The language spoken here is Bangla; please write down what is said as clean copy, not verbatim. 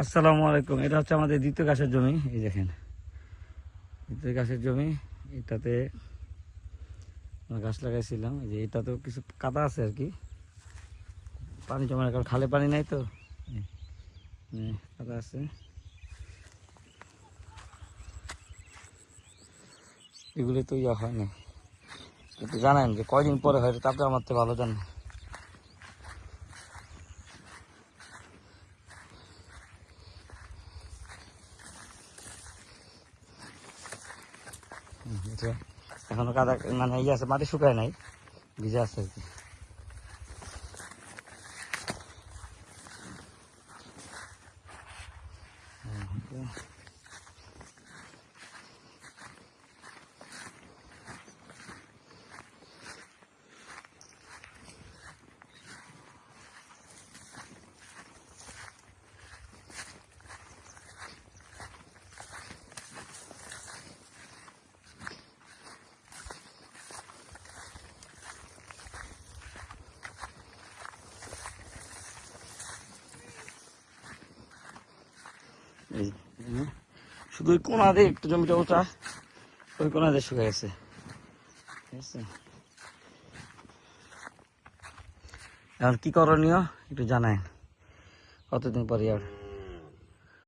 আসসালামু আলাইকুম। এটা হচ্ছে আমাদের দ্বিতীয় গাছের জমি। এই দেখেন, দ্বিতীয় গাছের জমি। এটাতে আমরা গাছ লাগাইছিলাম। এই যে এটা তো কিছু কাদা আছে আর কি, পানি জমা, কারণ খালে পানি নাই তো কাদা আছে। এগুলি তো ইয়া হয় না, কিন্তু জানেন যে কয়দিন পরে হয়, তাতে আমার তো ভালো জানেন। এখনো কাদা মানে ইয়ে আছে, মাটি শুকায় নাই, ভিজে আছে আর কি। এই শুধু ওই কোনা দিয়ে একটু জমিটা উঁচা, ওই কোনা দিয়ে শুকে গেছে, ঠিক আছে। এখন কি করণীয় একটু জানায়, কতদিন পরে আর